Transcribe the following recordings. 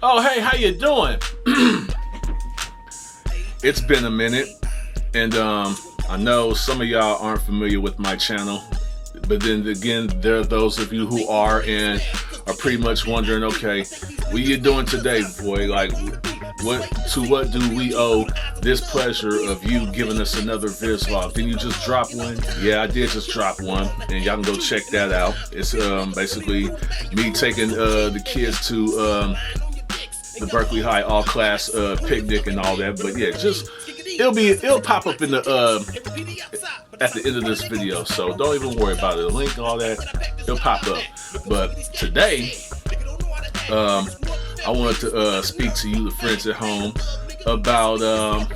Oh, hey, how you doing? It's been a minute, and I know some of y'all aren't familiar with my channel, but then again, there are those of you who are and are pretty much wondering, okay, what you doing today, boy? Like, what do we owe this pleasure of you giving us another Vizzlog? Didn't you just drop one? Yeah, I did just drop one, and y'all can go check that out. It's basically me taking the kids to the Berkeley High all class picnic and all that. But yeah, just it'll pop up in the at the end of this video, so don't even worry about it. The link and all that, it'll pop up. But today I wanted to speak to you, the friends at home, about a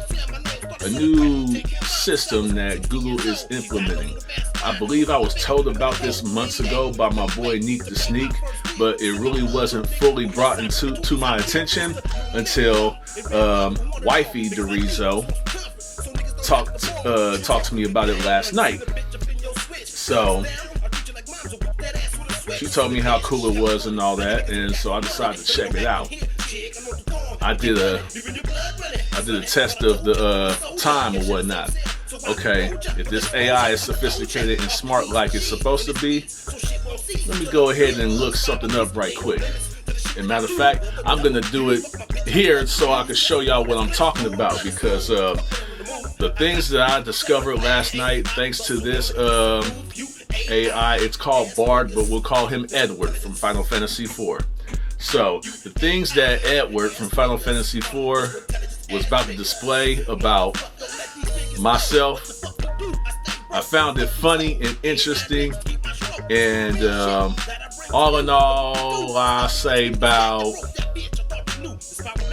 new system that Google is implementing. I believe I was told about this months ago by my boy Neek the Sneak, but it really wasn't fully brought to my attention until Wifey Dureezzo talked to me about it last night. So she told me how cool it was and all that, and so I decided to check it out. I did a test of the time or whatnot. Okay, if this AI is sophisticated and smart like it's supposed to be, let me go ahead and look something up right quick. And matter of fact, I'm gonna do it here so I can show y'all what I'm talking about, because the things that I discovered last night, thanks to this AI, it's called Bard, but we'll call him Edward from Final Fantasy IV. So the things that Edward from Final Fantasy IV was about to display about myself, I found it funny and interesting, and all in all, I say about,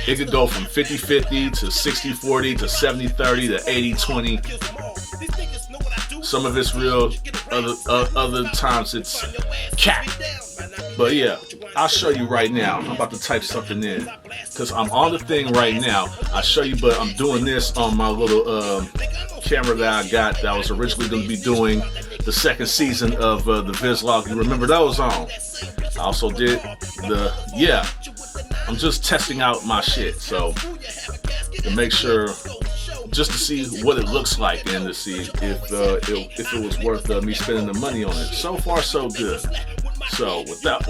it could go from 50-50 to 60-40 to 70-30 to 80-20. Some of it's real, other times it's cat. But yeah, I'll show you right now. I'm about to type something in, because I'm on the thing right now. I'll show you, but I'm doing this on my little camera that I got that I was originally going to be doing the second season of the Vizzlog. You remember those on? I also did I'm just testing out my shit, so to make sure, just to see what it looks like and to see if it was worth me spending the money on it. So far, so good. So with that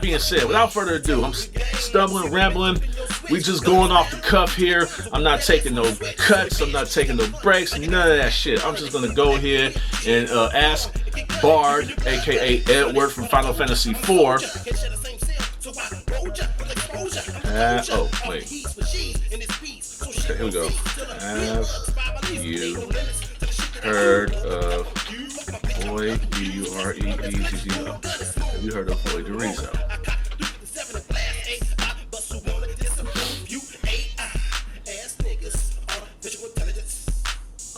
being said, without further ado, I'm stumbling, rambling. We just going off the cuff here. I'm not taking no cuts. I'm not taking no breaks. None of that shit. I'm just gonna go here and ask Bard, aka Edward from Final Fantasy IV. Oh wait. Okay, here we go. Have you heard of Voy Dureezzo? Have you heard of Voy Dureezzo?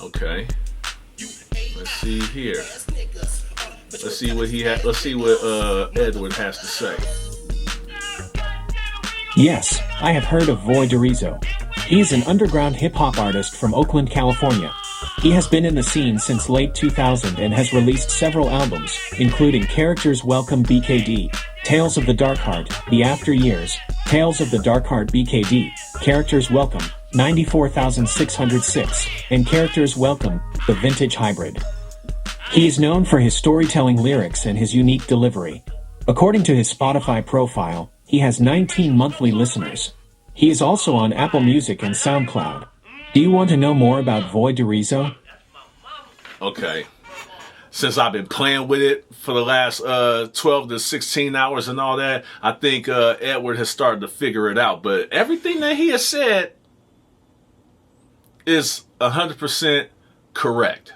Okay. Let's see here. Let's see what Let's see what Edward has to say. Yes, I have heard of Voy Dureezzo. He is an underground hip-hop artist from Oakland, California. He has been in the scene since late 2000 and has released several albums, including Characters Welcome BKD, Tales of the Dark Heart, The After Years, Tales of the Dark Heart BKD, Characters Welcome, 94,606, and Characters Welcome, The Vintage Hybrid. He is known for his storytelling lyrics and his unique delivery. According to his Spotify profile, he has 19 monthly listeners. He is also on Apple Music and SoundCloud. Do you want to know more about Voy Dureezzo? Okay. Since I've been playing with it for the last 12 to 16 hours and all that, I think Edward has started to figure it out. But everything that he has said is 100% correct.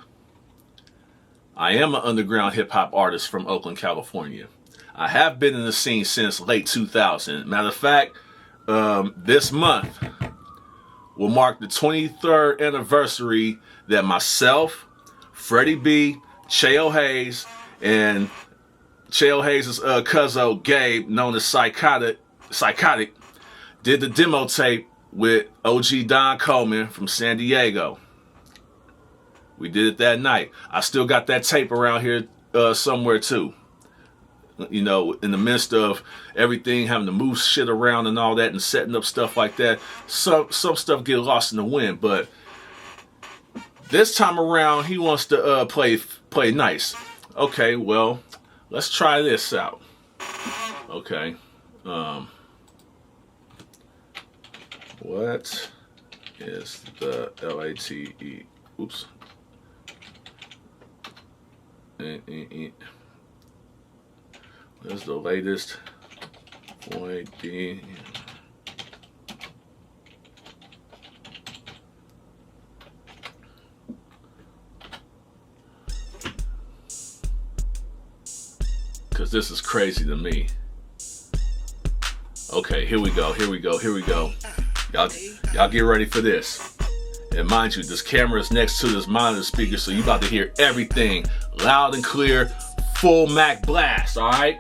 I am an underground hip-hop artist from Oakland, California. I have been in the scene since late 2000. Matter of fact, this month will mark the 23rd anniversary that myself, Freddie B, Cheo Hayes, and Cheo Hayes' cousin Gabe, known as Psychotic, did the demo tape with OG Don Coleman from San Diego. We did it that night. I still got that tape around here somewhere too. you know, in the midst of everything, having to move shit around and all that and setting up stuff like that, some stuff get lost in the wind. But this time around, he wants to play nice. Okay, well, let's try this out. Okay. What is the LATE? Oops. What is the latest? Voy D. Because this is crazy to me. Okay, here we go. Y'all get ready for this. And mind you, this camera is next to this monitor speaker, so you about to hear everything loud and clear, full Mac blast, alright?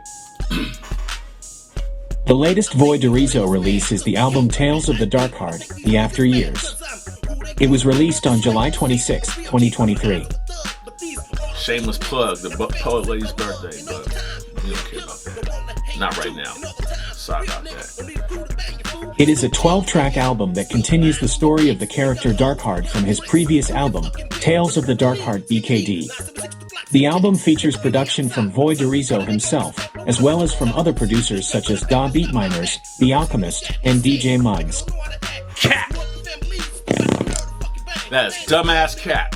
The latest Voy Dureezzo release is the album Tales of the Dark Heart, The After Years. It was released on July 26, 2023. Shameless plug, the poet lady's birthday, but we don't care about that. Not right now. Sorry about that. It is a 12-track album that continues the story of the character Darkheart from his previous album, Tales of the Darkheart BKD. The album features production from Voy Dureezzo himself, as well as from other producers such as Da Beatminers, The Alchemist, and DJ Muggs. Cap! That's dumbass cap.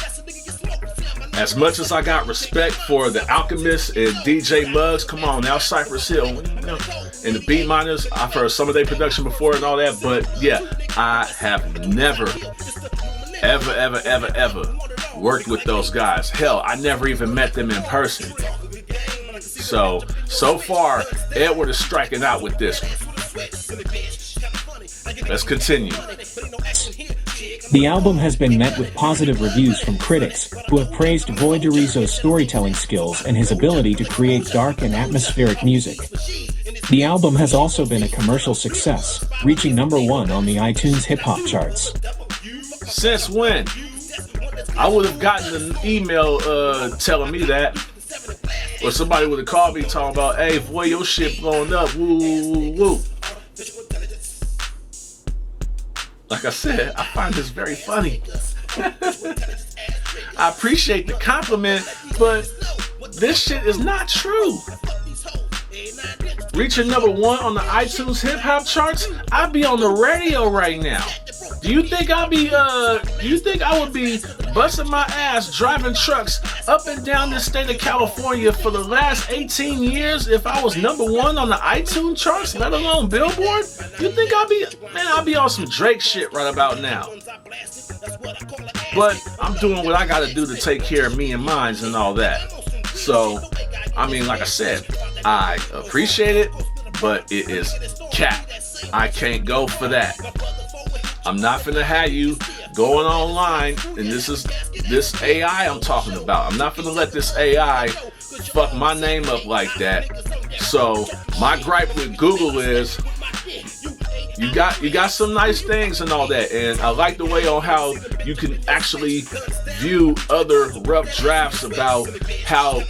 As much as I got respect for The Alchemist and DJ Muggs, come on now, Cypress Hill, you know, and the Beatminers, I've heard some of their production before and all that, but yeah, I have never, ever worked with those guys. Hell, I never even met them in person. So far, Edward is striking out with this one. Let's continue. The album has been met with positive reviews from critics, who have praised Voy Dureezzo's storytelling skills and his ability to create dark and atmospheric music. The album has also been a commercial success, reaching #1 on the iTunes hip-hop charts. Since when? I would have gotten an email telling me that. Or somebody would have called me talking about, hey, boy, your shit blowing up, woo, woo, woo. Like I said, I find this very funny. I appreciate the compliment, but this shit is not true. Reaching #1 on the iTunes hip hop charts, I'd be on the radio right now. Do you think I would be busting my ass driving trucks up and down the state of California for the last 18 years if I was #1 on the iTunes charts, let alone Billboard? You think I'd be on some Drake shit right about now. But I'm doing what I gotta do to take care of me and mine and all that. So, I mean, like I said, I appreciate it, but it is cap. I can't go for that. I'm not finna have you going online, and this AI I'm talking about. I'm not finna let this AI fuck my name up like that. So my gripe with Google is you got some nice things and all that, and I like the way on how you can actually view other rough drafts about how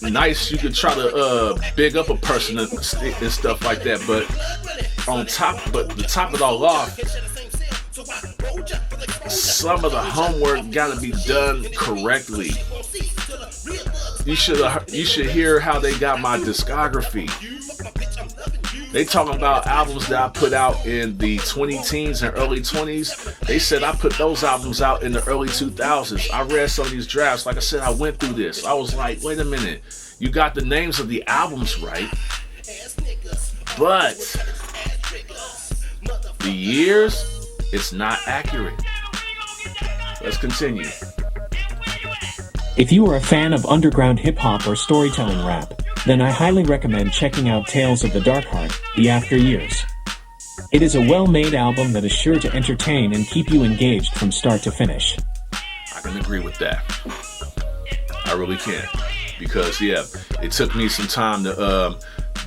nice you could try to big up a person and stuff like that. But to top it all off, some of the homework gotta be done correctly. You should hear how they got my discography. They talking about albums that I put out in the 20-teens and early 20s. They said I put those albums out in the early 2000s. I read some of these drafts. Like I said, I went through this. I was like, wait a minute. You got the names of the albums right, but the years, it's not accurate. Let's continue. If you are a fan of underground hip-hop or storytelling rap, then I highly recommend checking out Tales of the Darkheart, The After Years. It is a well-made album that is sure to entertain and keep you engaged from start to finish. I can agree with that. I really can. Because, yeah, it took me some time to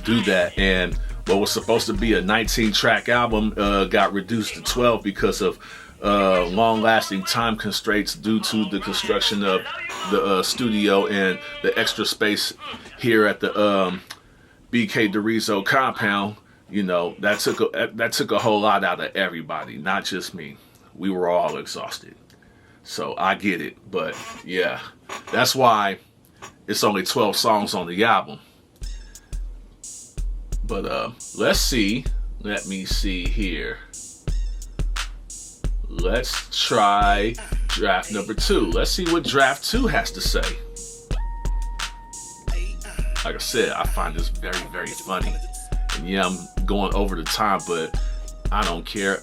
do that, and what was supposed to be a 19-track album got reduced to 12 because of long-lasting time constraints due to the construction of the studio and the extra space here at the BK Dureezzo compound, you know, that took a whole lot out of everybody, not just me. We were all exhausted. So I get it, but yeah, that's why it's only 12 songs on the album. But let's see. Let me see here. Let's try draft number 2. Let's see what draft 2 has to say. Like I said, I find this very, very funny. And yeah, I'm going over the time, but I don't care.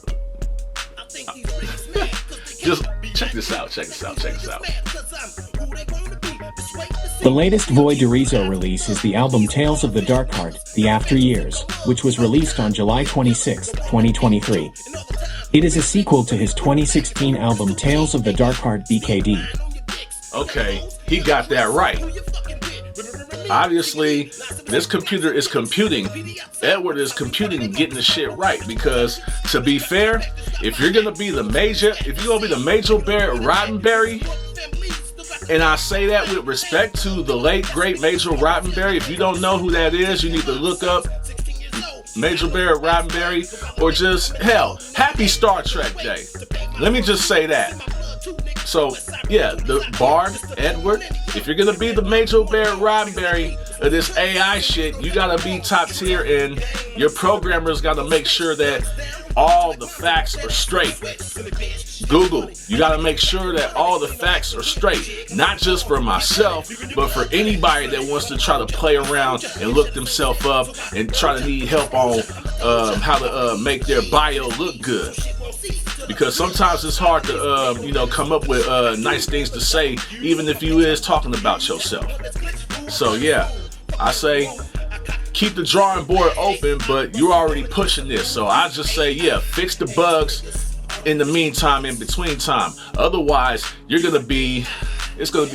Just check this out. The latest Voy Dureezzo release is the album Tales of the Dark Heart, The After Years, which was released on July 26, 2023. It is a sequel to his 2016 album Tales of the Dark Heart BKD. Okay, he got that right. Obviously, this computer is computing. Edward is computing and getting the shit right, because to be fair, if you're gonna be the major Bear Roddenberry, and I say that with respect to the late great Major Roddenberry. If you don't know who that is, you need to look up Major Bear Roddenberry, or just hell, happy Star Trek Day. Let me just say that. So yeah, the Bard Edward, if you're gonna be the Major Bear Roddenberry of this AI shit, you gotta be top tier, and your programmers gotta make sure that all the facts are straight. Google, you gotta make sure that all the facts are straight, not just for myself, but for anybody that wants to try to play around and look themselves up and try to need help on how to make their bio look good. Because sometimes it's hard to come up with nice things to say, even if you is talking about yourself. So yeah, I say keep the drawing board open, but you're already pushing this. So I just say, yeah, fix the bugs in the meantime, in between time. Otherwise, it's gonna be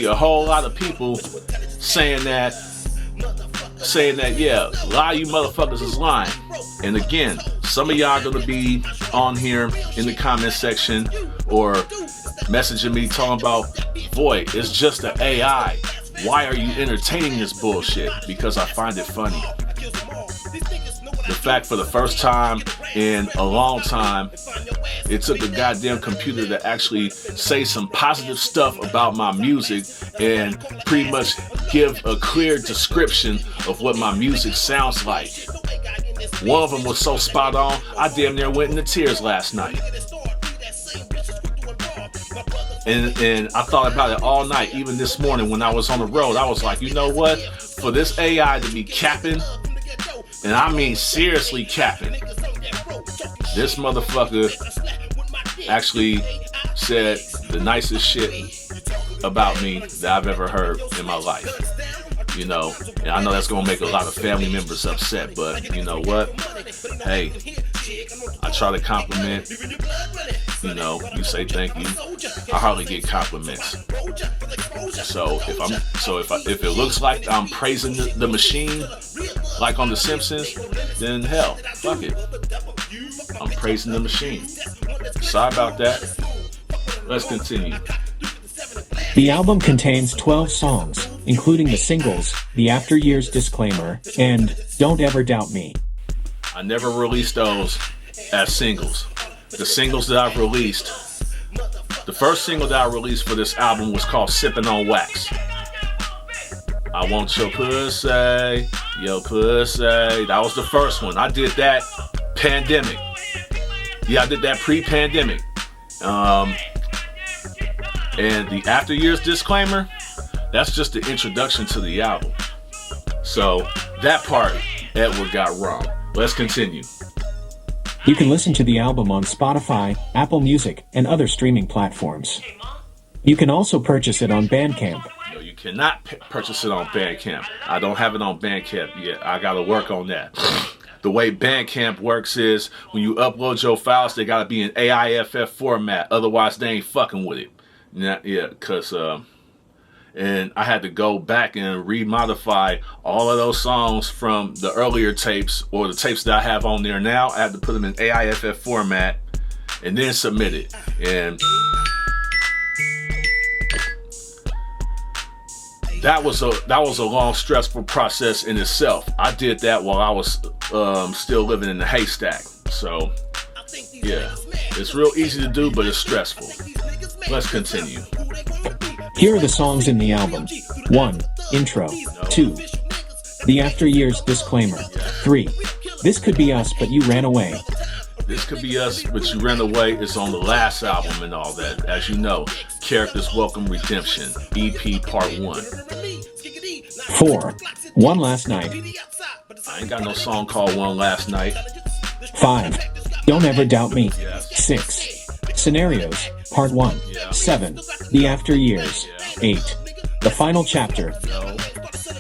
a whole lot of people saying that, yeah, a lot of you motherfuckers is lying. And again, some of y'all gonna be on here in the comment section or messaging me talking about, Voy, it's just an AI. Why are you entertaining this bullshit? Because I find it funny. The fact, for the first time in a long time, it took a goddamn computer to actually say some positive stuff about my music and pretty much give a clear description of what my music sounds like. One of them was so spot on, I damn near went into tears last night. And I thought about it all night, even this morning when I was on the road. I was like, you know what? For this AI to be capping, and I mean seriously capping, this motherfucker actually said the nicest shit about me that I've ever heard in my life. You know, and I know that's gonna make a lot of family members upset, but you know what? Hey, I try to compliment. You know, you say thank you. I hardly get compliments. So if it looks like I'm praising the machine, like on The Simpsons, then hell, fuck it. I'm praising the machine. Sorry about that. Let's continue. The album contains 12 songs, including the singles, The After Years Disclaimer, and Don't Ever Doubt Me. I never released those as singles. The singles that I've released, the first single that I released for this album was called Sippin' on Wax. I want your pussy, your pussy. That was the first one. I did that pandemic. Yeah, I did that pre-pandemic. And the After Years Disclaimer, that's just the introduction to the album. So that part, Edward got wrong. Let's continue. You can listen to the album on Spotify, Apple Music, and other streaming platforms. You can also purchase it on Bandcamp. No, you cannot purchase it on Bandcamp. I don't have it on Bandcamp yet. I gotta work on that. The way Bandcamp works is when you upload your files, they gotta be in AIFF format. Otherwise, they ain't fucking with it. Yeah, cause and I had to go back and remodify all of those songs from the earlier tapes, or the tapes that I have on there now. I had to put them in AIFF format and then submit it. And that was a long, stressful process in itself. I did that while I was still living in the haystack. So yeah, it's real easy to do, but it's stressful. Let's continue. Here are the songs in the album. 1. Intro. 2. The After Years disclaimer. 3. This Could Be Us, But You Ran Away. This Could Be Us, But You Ran Away is on the last album and all that. As you know, Characters Welcome Redemption, EP Part 1. 4. One Last Night. I ain't got no song called One Last Night. 5. Don't Ever Doubt Me. Yes. 6. Scenarios, Part 1. Yeah. 7. The After Years. Yeah. 8. The Final Chapter. No,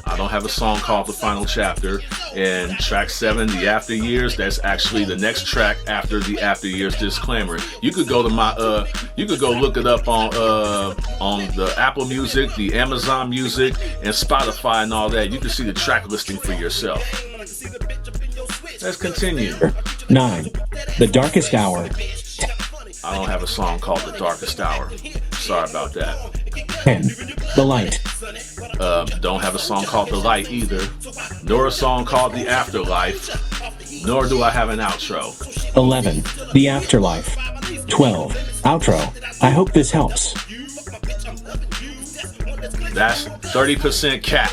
I don't have a song called The Final Chapter. And track 7, The After Years, that's actually the next track after the After Years disclaimer. You could go to my you could go look it up on the Apple Music, the Amazon Music, and Spotify and all that. You can see the track listing for yourself. Let's continue. 9. The Darkest Hour. I don't have a song called The Darkest Hour. Sorry about that. 10. The Light. Don't have a song called The Light either, nor a song called The Afterlife, nor do I have an outro. 11. The Afterlife. 12. Outro. I hope this helps. That's 30% cap.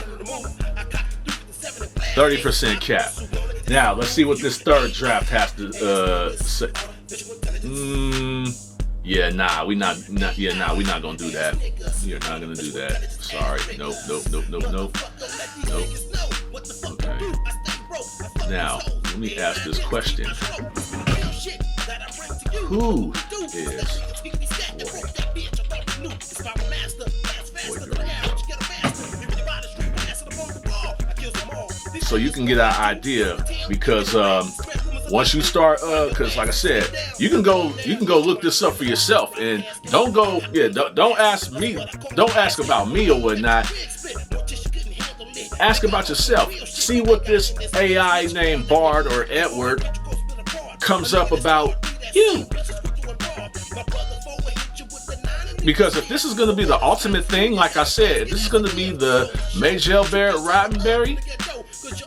30% cap. Now, let's see what this third draft has to say. Yeah, nah, we're not gonna do that. You're not gonna do that. Sorry. Nope. Okay. Now, let me ask this question. Who is Voy Dureezzo? So you can get an idea, because once you start, because like I said, you can go look this up for yourself, and don't ask me, don't ask about me or whatnot. Ask about yourself. See what this AI named Bard or Edward comes up about you. Because if this is going to be the ultimate thing, like I said, if this is going to be the Majel Barrett Roddenberry,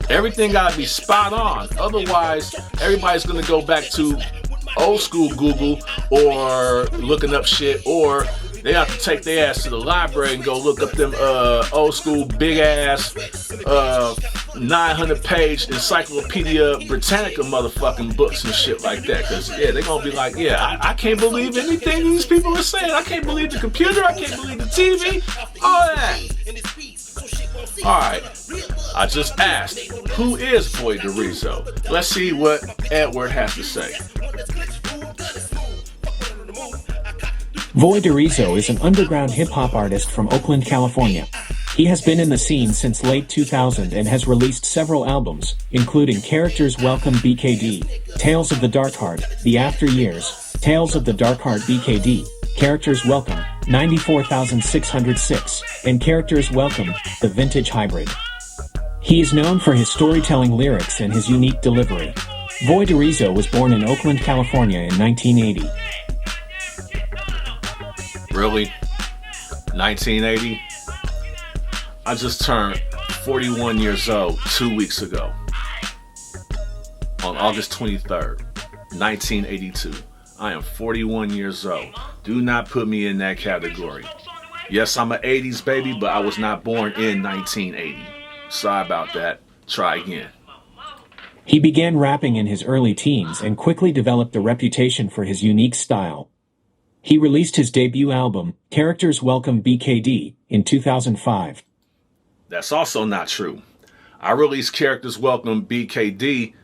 everything got to be spot on. Otherwise, everybody's going to go back to old school Google or looking up shit, or they have to take their ass to the library and go look up them old school big ass 900-page Encyclopedia Britannica motherfucking books and shit like that. Because yeah, they're gonna be like, yeah, I can't believe anything these people are saying. I can't believe the computer. I can't believe the TV. All that. All right. I just asked, who is Voy Dureezzo? Let's see what Edward has to say. Voy Dureezzo is an underground hip-hop artist from Oakland, California. He has been in the scene since late 2000 and has released several albums, including Characters Welcome BKD, Tales of the Dark Heart, The After Years, Tales of the Dark Heart BKD, Characters Welcome, 94,606, and Characters Welcome, The Vintage Hybrid. He is known for his storytelling lyrics and his unique delivery. Voy Dureezzo was born in Oakland, California in 1980. Really? 1980? I just turned 41 years old 2 weeks ago. On August 23rd, 1982. I am 41 years old. Do not put me in that category. Yes, I'm an 80s baby, but I was not born in 1980. Sorry about that. Try again. He began rapping in his early teens and quickly developed a reputation for his unique style. He released his debut album, Characters Welcome BKD, in 2005. That's also not true. I released Characters Welcome BKD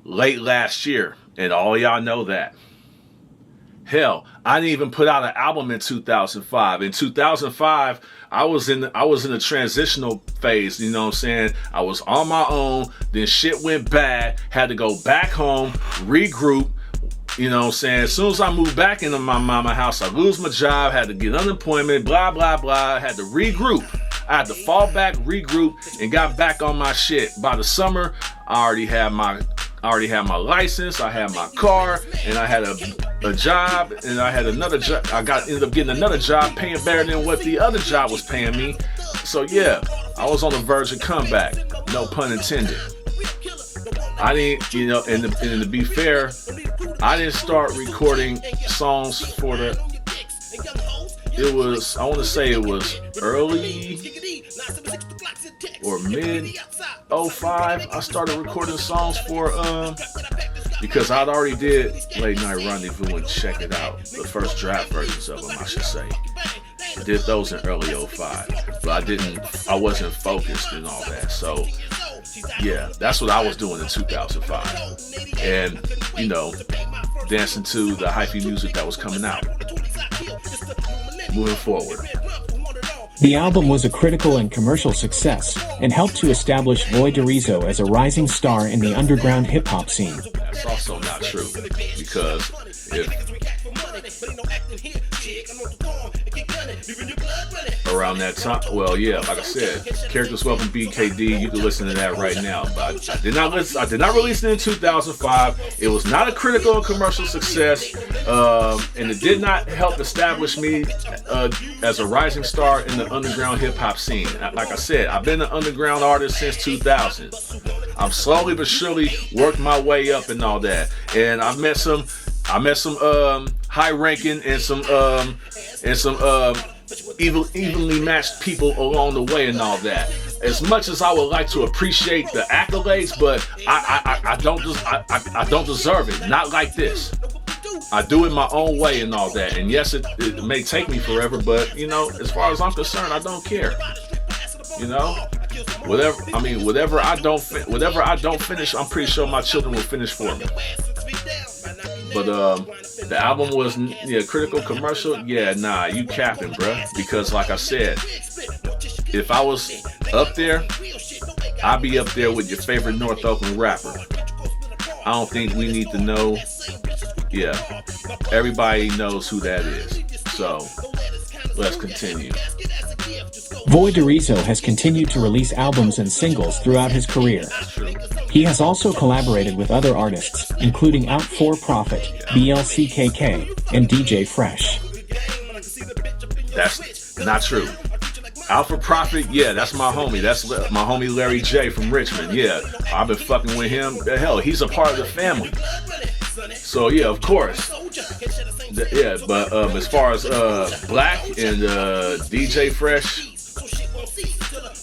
late last year, and all y'all know that. Hell, I didn't even put out an album in 2005. In 2005, I was in a transitional phase, you know what I'm saying? I was on my own, then shit went bad, had to go back home, regroup. You know what I'm saying? As soon as I moved back into my mama house, I lose my job, had to get unemployment, blah, blah, blah. Had to regroup. I had to fall back, regroup, and got back on my shit. By the summer, I already had my I already had my license, I had my car, and I had a job, and I had another job. I ended up getting another job paying better than what the other job was paying me. So yeah, I was on the verge of comeback. No pun intended. I didn't, you know, and to be fair, I didn't start recording songs for I want to say it was early or mid 05. I started recording songs for, because I'd already did Late Night Rendezvous and Check It Out, the first draft versions of them, I should say. I did those in early 05, but I wasn't focused and all that. So yeah, that's what I was doing in 2005. And, you know, dancing to the hyphy music that was coming out. Moving forward. The album was a critical and commercial success and helped to establish Voy Dureezzo as a rising star in the underground hip-hop scene. That's also not true, because around that time, well, yeah, like I said, Characters Welcome BKD, you can listen to that right now. But I did not release it in 2005. It was not a critical and commercial success, and it did not help establish me as a rising star in the underground hip hop scene. Like I said, I've been an underground artist since 2000. I've slowly but surely worked my way up and all that, and I met some high ranking and some evenly matched people along the way and all that. As much as I would like to appreciate the accolades, but I don't deserve it. Not like this. I do it my own way and all that. And yes, it may take me forever, but you know, as far as I'm concerned, I don't care. You know, whatever I don't finish, I'm pretty sure my children will finish for me. But the album was critical, commercial. Yeah, nah, you capping, bruh. Because like I said, if I was up there, I'd be up there with your favorite North Oakland rapper. I don't think we need to know. Yeah, everybody knows who that is. So let's continue. Voy Dureezzo has continued to release albums and singles throughout his career. He has also collaborated with other artists, including Out For Profit, BLCKK, and DJ Fresh. That's not true. Out For Profit, yeah, that's my homie. That's my homie Larry J from Richmond. Yeah, I've been fucking with him. Hell, he's a part of the family. So yeah, of course. Yeah, but as far as Black and DJ Fresh,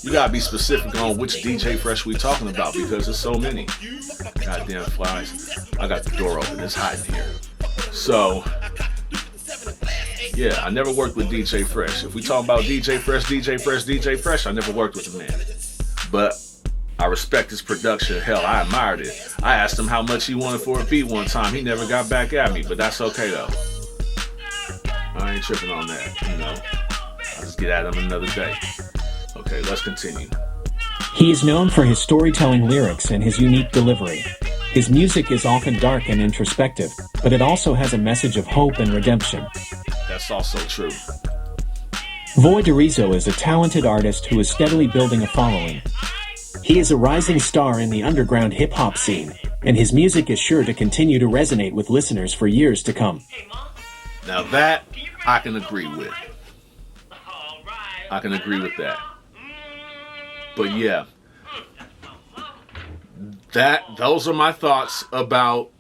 you gotta be specific on which DJ Fresh we talking about, because there's so many. Goddamn flies. I got the door open. It's hot in here. So yeah, I never worked with DJ Fresh. If we talk about DJ Fresh, I never worked with the man. But I respect his production. Hell, I admired it. I asked him how much he wanted for a beat one time. He never got back at me, but that's okay though. I ain't tripping on that, you know. I'll just get at him another day. Okay, let's continue. He is known for his storytelling lyrics and his unique delivery. His music is often dark and introspective, but it also has a message of hope and redemption. That's also true. Voy Dureezzo is a talented artist who is steadily building a following. He is a rising star in the underground hip-hop scene, and his music is sure to continue to resonate with listeners for years to come. Now that I can agree with. I can agree with that. But yeah, those are my thoughts about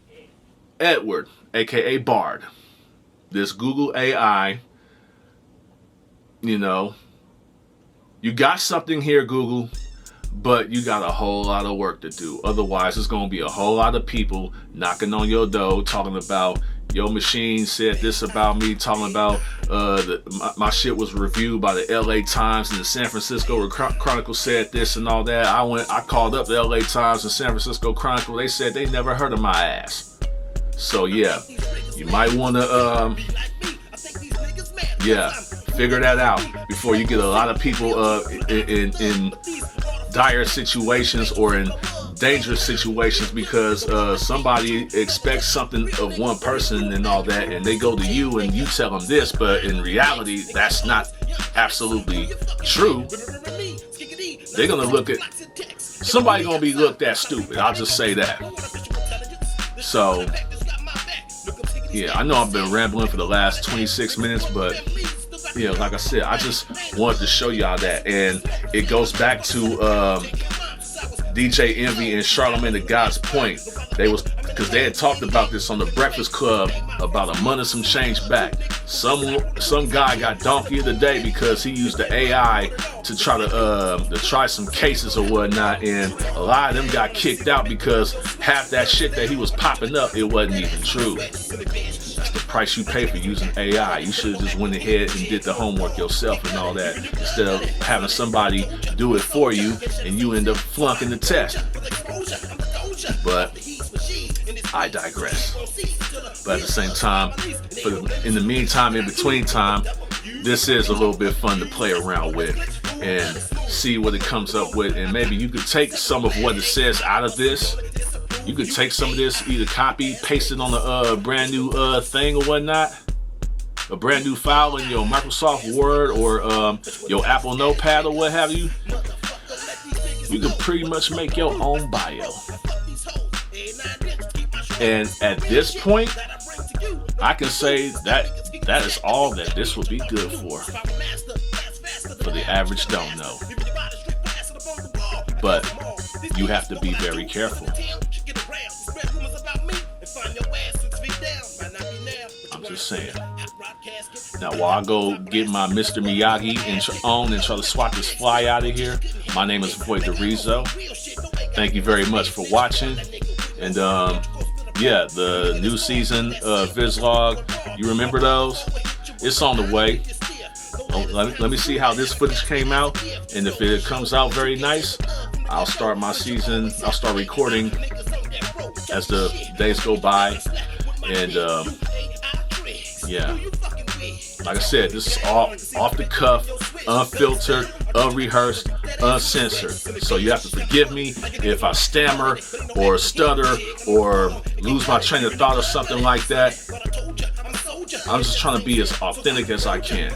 Edward, aka Bard. This Google AI, you know, you got something here, Google, but you got a whole lot of work to do. Otherwise, there's going to be a whole lot of people knocking on your door talking about your machine said this about me, talking about my shit was reviewed by the LA Times and the San Francisco Chronicle said this and all that. I called up the LA Times and San Francisco Chronicle. They said they never heard of my ass. So yeah, you might want to figure that out before you get a lot of people in dire situations or in dangerous situations, because somebody expects something of one person and all that, and they go to you and you tell them this, but in reality that's not absolutely true. They're gonna somebody gonna be looked at stupid. I'll just say that. So yeah, I know I've been rambling for the last 26 minutes, but yeah, like I said, I just wanted to show y'all that. And it goes back to DJ Envy and Charlamagne the God's point. Because they had talked about this on the Breakfast Club about a month and some change back. Some guy got donkey of the day because he used the AI to try some cases or whatnot, and a lot of them got kicked out because half that shit that he was popping up, it wasn't even true. That's the price you pay for using AI. You should have just went ahead and did the homework yourself and all that, instead of having somebody do it for you and you end up flunking the test. But I digress. But at the same time, in the meantime, in between time, this is a little bit fun to play around with and see what it comes up with. And maybe you could take some of what it says out of this. You could take some of this, either copy, paste it on a brand new thing or whatnot, a brand new file in your Microsoft Word or your Apple Notepad or what have you. You can pretty much make your own bio. And at this point, I can say that is all that this would be good for the average don't know. But you have to be very careful. I'm just saying. Now, while I go get my Mr. Miyagi and try to swat this fly out of here, my name is Voy Dureezzo. Thank you very much for watching. And yeah, the new season of Vizzlog, you remember those? It's on the way. Let me see how this footage came out, and if it comes out very nice, I'll start my season. I'll start recording as the days go by, and yeah, like I said, this is all off the cuff, unfiltered, unrehearsed, uncensored. So you have to forgive me if I stammer or stutter or lose my train of thought or something like that. I'm just trying to be as authentic as I can.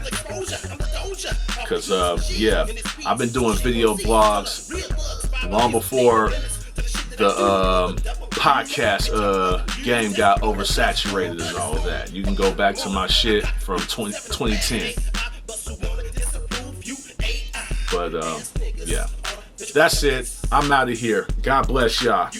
Because yeah, I've been doing video blogs long before the podcast game got oversaturated and all of that. You can go back to my shit from 2010. But yeah, that's it. I'm out of here. God bless y'all.